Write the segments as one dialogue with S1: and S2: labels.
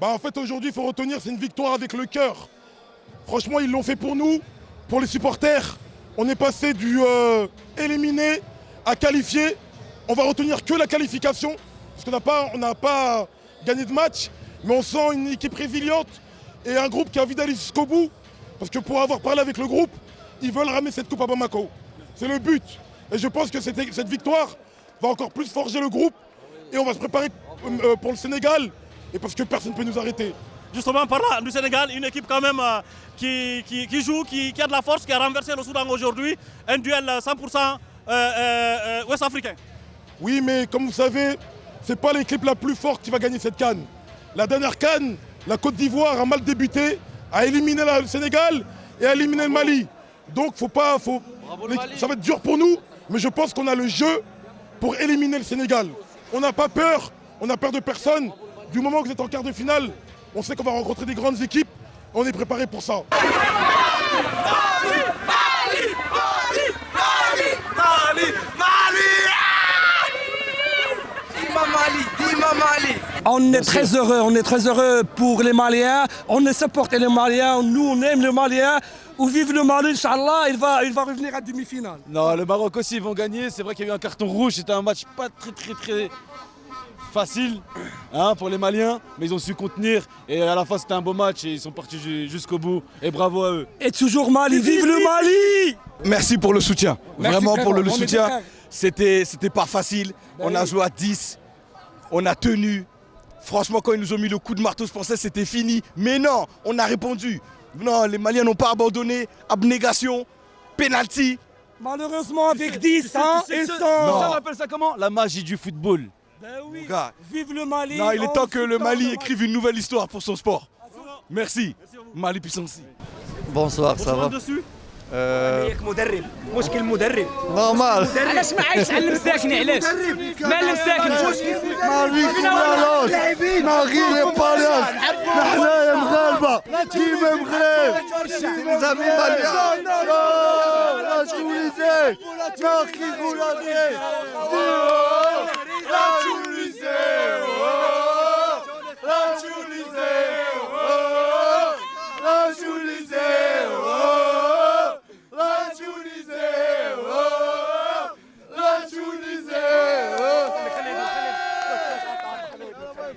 S1: En fait, aujourd'hui, il faut retenir, c'est une victoire avec le cœur. Franchement, ils l'ont fait pour nous, pour les supporters. On est passé du éliminé à qualifié. On va retenir que la qualification, parce qu'on n'a pas gagné de match, mais on sent une équipe résiliente et un groupe qui a envie d'aller jusqu'au bout. Parce que pour avoir parlé avec le groupe, ils veulent ramener cette coupe à Bamako. C'est le but. Et je pense que cette victoire va encore plus forger le groupe. Et on va se préparer pour le Sénégal. Et parce que personne ne peut nous arrêter.
S2: Justement, par là, du Sénégal, une équipe quand même qui joue, qui a de la force, qui a renversé le Soudan aujourd'hui. Un duel 100% ouest-africain.
S1: Oui, mais comme vous savez, ce n'est pas l'équipe la plus forte qui va gagner cette CAN. La dernière CAN, la Côte d'Ivoire a mal débuté, a éliminé le Sénégal et a éliminé le Mali. Donc ça va être dur pour nous, mais je pense qu'on a le jeu pour éliminer le Sénégal. On n'a pas peur, on n'a peur de personne. Du moment que vous êtes en quart de finale, on sait qu'on va rencontrer des grandes équipes. On est préparé pour ça.
S3: On est très heureux pour les Maliens. On supporte les Maliens, nous on aime les Maliens. Ou vive le Mali, Inch'Allah, il va revenir à demi-finale.
S4: Non, le Maroc aussi, ils vont gagner. C'est vrai qu'il y a eu un carton rouge, c'était un match pas très facile pour les Maliens, mais ils ont su contenir et à la fin c'était un beau match et ils sont partis jusqu'au bout et bravo à eux.
S3: Et toujours Mali, vive le Mali!
S5: Merci pour le soutien, vraiment pour le soutien.
S3: C'était
S5: pas facile, on a joué à 10, on a tenu. Franchement quand ils nous ont mis le coup de marteau je pensais que c'était fini, mais non, on a répondu. Non, les Maliens n'ont pas abandonné, abnégation, penalty.
S3: Malheureusement avec 10 et 100.
S4: On appelle ça comment? La magie du football.
S3: Ben oui,
S5: Gars.
S3: vive le Mali.
S5: Non, il est temps que le Mali écrive une nouvelle histoire pour son sport. Merci. Mali puissance.
S6: Bonsoir, ça va
S2: dessus
S3: مدرب مشكل مدرب
S6: normal.
S3: علاش ما عادش علم ساكنه علاش ما علم ساكنه
S6: Marie Palias, نحنايا مغاربة كيما مغرب زعما ماليا لا تونسي ما كيقول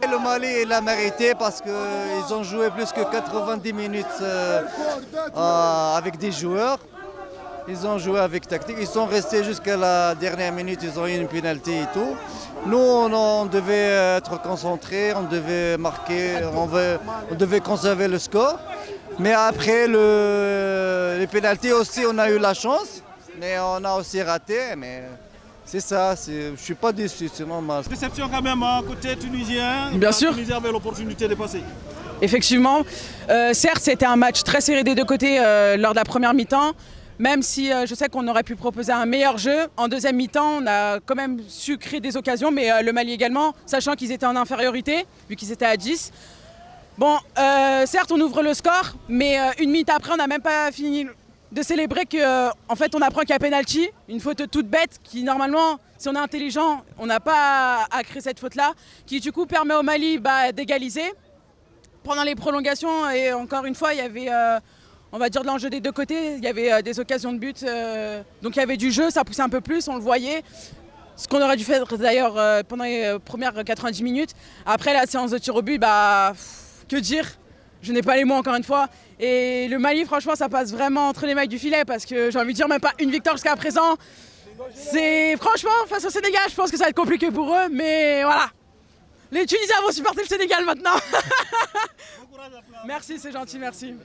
S6: Le Mali l'a mérité parce qu'ils ont joué plus que 90 minutes avec des joueurs. Ils ont joué avec tactique. Ils sont restés jusqu'à la dernière minute. Ils ont eu une pénalité et tout. Nous, on devait être concentrés, on devait marquer, on devait conserver le score. Mais après les pénalités aussi, on a eu la chance. Mais on a aussi raté. Mais c'est ça, je ne suis pas déçu, c'est normal.
S2: Déception quand même côté tunisien.
S7: Bien sûr.
S2: La Tunisie avait l'opportunité de passer.
S7: Effectivement, certes c'était un match très serré des deux côtés lors de la première mi-temps, même si je sais qu'on aurait pu proposer un meilleur jeu. En deuxième mi-temps, on a quand même su créer des occasions, mais le Mali également, sachant qu'ils étaient en infériorité, vu qu'ils étaient à 10. Bon, certes on ouvre le score, mais une minute après on n'a même pas fini de célébrer qu'en fait on apprend qu'il y a penalty, une faute toute bête qui normalement, si on est intelligent, on n'a pas à créer cette faute-là, qui du coup permet au Mali d'égaliser. Pendant les prolongations, et encore une fois, il y avait, on va dire, de l'enjeu des deux côtés, il y avait des occasions de but, donc il y avait du jeu, ça poussait un peu plus, on le voyait. Ce qu'on aurait dû faire d'ailleurs pendant les premières 90 minutes. Après la séance de tir au but, que dire? Je n'ai pas les mots encore une fois. Et le Mali, franchement, ça passe vraiment entre les mailles du filet parce que j'ai envie de dire même pas une victoire jusqu'à présent. C'est franchement, face au Sénégal, je pense que ça va être compliqué pour eux, mais voilà. Les Tunisiens vont supporter le Sénégal maintenant. Merci, c'est gentil, merci.